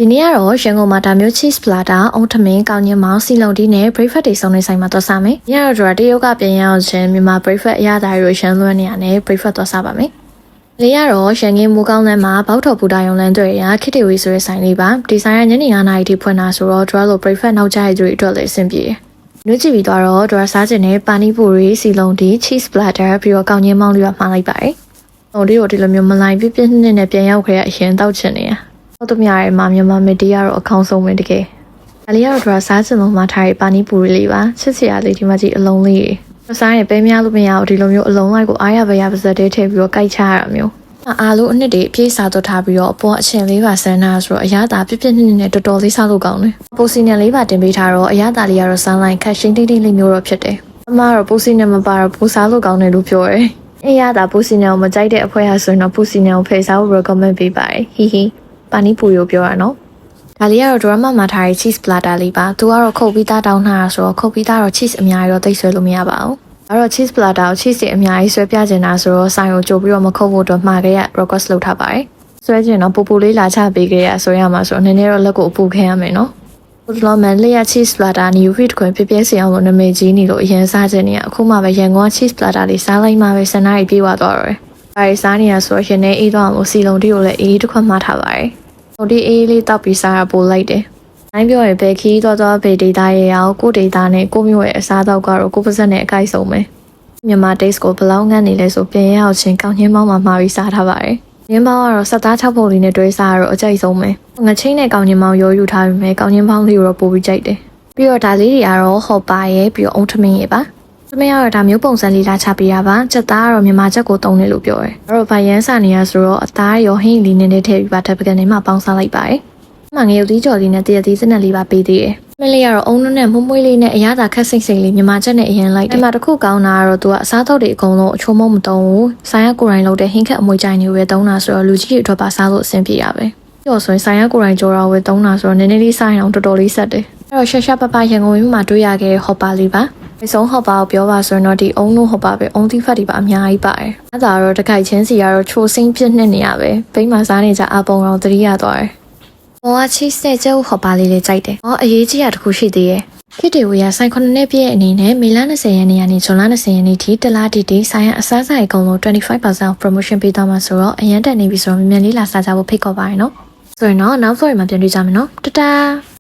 ဒီနေ့ကတော့ရန်ကုန်မှာဒါမျိုး cheese platter အုံးထမင်းကောင်းညင်မောင်စီလုံးတီးနဲ့ breakfast တွေစုံနေဆိုင်မှာသွားစားမယ်။ညတော့တရုတ်ကပြန်ရအောင်ချင်းမြန်မာ breakfast အရသာတွေရန်လွှမ်းနေရနဲ့ breakfast သွားစားပါမယ်။လေးရတော့ရန်ကင်းမူကောင်းလမ်းမှာဘောက်ထော်ပူတာရုံလမ်းတွေရခစ်တီဝီဆိုတဲ့ဆိုင်လေးပါ။ဒီဆိုင်ကညနေ9:00နာရီထိဖွင့်တာဆိုတော့ draw လို့ breakfast နောက်ကျရတဲ့အတွက်လည်းအဆင်ပြေတယ်။နွေးကြည့်ပြီးတော့ draw စားခြင်းနဲ့ပါနီပူရီစီလုံးတီ cheese platter ပြီးတော့ကောင်းညင်မောင်လေးပါမှားလိုက်ပါတယ်။ဟိုဒီလိုမျိုးမလိုင်းပြပြနဲ့ပြန်ရောက်ခဲ့ရအရင်တောက်ချင်နေရ။ဟုတ်တယ်များရဲ့မြန်မာမီဒီယာတော့အကောင်းဆုံးပဲတကယ်။အလီကတော့ဒရာစားစင်လုံးမှာထားတဲ့ပါနီပူရီလေးပါချစ်စရာလေးဒီမှာကြည့်အလုံးလေး။စားရင်ပဲများလို့မရဘူးဒီလိုမျိုးအလုံးလိုက်ကိုအားရပါရပါစတဲ့ထည့်ပြီးတော့ကြိုက်ချရတာမျိုး။အားလုံးအနှစ်တွေအပြည့်စားတော့ထားပြီးတော့အပေါ်အချင်းလေးပါဆန်းနာဆိုတော့အရသာပြပြနဲ့တော်တော်လေးစားလို့ကောင်းတယ်။ပိုစီနယ်လေးပါတင်ပေးထားတော့အရသာလေးကတော့ဆန်းလိုက်ခက်ရှင်းတိတ်တိတ်လေးမျိုးတော့ဖြစ်တယ်။အမကတော့ပိုစီနယ်မပါတော့ပိုစားလို့ကောင်းတယ်လို့ပြောတယ်။အရသာပိုစီနယ်ကိုမကြိုက်တဲ့အဖွဲဟာဆိုရင်တော့ပိုစီနယ်ကိုဖယ်စားဖို့ recommend ပေးပါတယ်။ဟီဟီပါနီပူရိုပြောရနော်ဒါလေးကတော့ဒရမမှာထားတဲ့ cheese platter လေးပါသူကတော့ခုတ်ပြီးသားတောင်းထားတာဆိုတော့ခုတ်ပြီးသားတော့ cheese အများကြီးတော့သိဆွဲလို့မရပါဘူးအဲ့တော့ cheese platter ကို cheese တွေအများကြီးဆွဲပြချင်တာဆိုတော့ဆိုင်ကိုကြိုပြီးတော့မခုတ်ဖို့တော့မှာခဲ့ရ request လုပ်ထားပါတယ်ဆွဲချင်တော့ပူပူလေးလာချပေးခဲ့ရဆိုရမှာဆိုနည်းနည်းတော့လက်ကိုအပူခဲရမယ်နော်ဟိုတလောမန်လေးရ cheese platter နီ wheat ခွင်ပြပြစီအောင်လို့နာမည်ကြီးနေလို့အရင်စားချင်နေရအခုမှပဲရန်ကုန် cheese platter လေးစားလိုက်မှပဲစနေရီပြေးသွားတော့တယ်ဘာတွေစားနေရဆိုရင်လည်းအေးတော့အောင်စီလုံးတီကိုလည်းအေးတစ်ခွက်မှထားပါတယ်ဟိုဒီအေးလေးတောက်ပြီးစားရပို့လိုက်တယ်။တိုင်းပြောရင်ဘယ်ခီးတော့ဘေဒေတာရဲ့အောင်ကိုဒေတာနဲ့ကိုမျိုးရဲ့အစားတော့ကတော့ကိုပါဇက်နဲ့အကိုက်ဆုံးပဲ။မြန်မာ taste ကိုဘယ်လောက်ငတ်နေလဲဆိုပြင်ရအောင်ချင်းကောင်းချင်းမောင်းမှာမှာပြီးစားထားပါတယ်။ညင်းပေါင်းကတော့စက်သား6ပုံလေးနဲ့တွဲစားရတော့အကြိုက်ဆုံးပဲ။ငချင်းနဲ့ကောင်းချင်းမောင်းရောယူထားပြီးမယ်ကောင်းချင်းပေါင်းလေးကိုတော့ပို့ပြီးကြိုက်တယ်။ပြီးတော့ဒါလေးတွေကတော့ဟော့ပါရဲ့ပြီးတော့အုံထမင်းရဲ့ပါ။သမီးကတော့ဒါမျိုးပုံစံလေးလာချပေးရပါ။ချက်သားကတော့မြန်မာချက်ကိုတုံးတယ်လို့ပြောတယ်။အဲ့တော့ဗိုင်ယန်စာနေရဆိုတော့အသားရောဟင်းလေးနဲ့ထည့်ပြီးပါတက်ပကံနဲ့မှပေါင်းစားလိုက်ပါတယ်။မှငယ်ရုပ်သီးကြော်လေးနဲ့တရသီးစနက်လေးပါပေးသေးတယ်။မလေးကတော့အုံနဲ့မွှမွှေးလေးနဲ့အရသာခက်စိမ့်စိမ့်လေးမြန်မာချက်နဲ့အရင်လိုက်တယ်။ဒီမှာတစ်ခုကောင်းတာကတော့သူကအစားသောက်တွေအကုန်လုံးအချိုးမုံမတုံးဘူး။ဆိုင်ရကိုယ်တိုင်လုပ်တဲ့ဟင်းခက်အမွေကြိုင်တွေပဲတုံးတာဆိုတော့လူကြီးတွေအတွက်ပါစားလို့အဆင်ပြေရပဲ။ပြောဆိုရင်ဆိုင်ရကိုယ်တိုင်ကြော်တာပဲတုံးတာဆိုတော့နည်းနည်းလေးစားရင်အောင်တော်တော်လေးဆက်တယ်။အဲ့တော့ရှာပပရန်ကုန်မှာတွေ့ရခဲ့တဲ့ဟော့ပါလေးပါ။ဒီဆုံးဟော့ပါကိုပြောပါဆိုရင်တော့ဒီအုံလို့ဟော့ပါပဲအုံသီးဖတ်တွေပါအများကြီးပါတယ်။အဲ့ဒါတော့တခိုက်ချင်းစီကတော့ချိုစိမ့်ပြစ်နှစ်နေရပဲ။ဘိန်းမှာစားနေကြအပုံတော်တတိယသွားတယ်။ဘောကချီစဲကျုပ်ဟော့ပါလေးကြိုက်တယ်။အော်အရေးကြီးတာတစ်ခုရှိသေးရဲ့။ခေတ္တဝေးဆိုင်9နှစ်ပြည့်အနေနဲ့မေလ20ရက်နေ့ကနေဇွန်လ20ရက်နေ့ထိတလားတီဆိုင်ရအစားဆိုင်အကုန်လုံး 25% promotion ပေးသွားမှာဆိုတော့အရန်တက်နေပြီဆိုတော့မြန်မြန်လေးလာစားကြဖို့ဖိတ်ခေါ်ပါရနော်။ဆိုရင်တော့နောက်ဆိုရင်မှပြန်တွေ့ကြမယ်နော်။တတား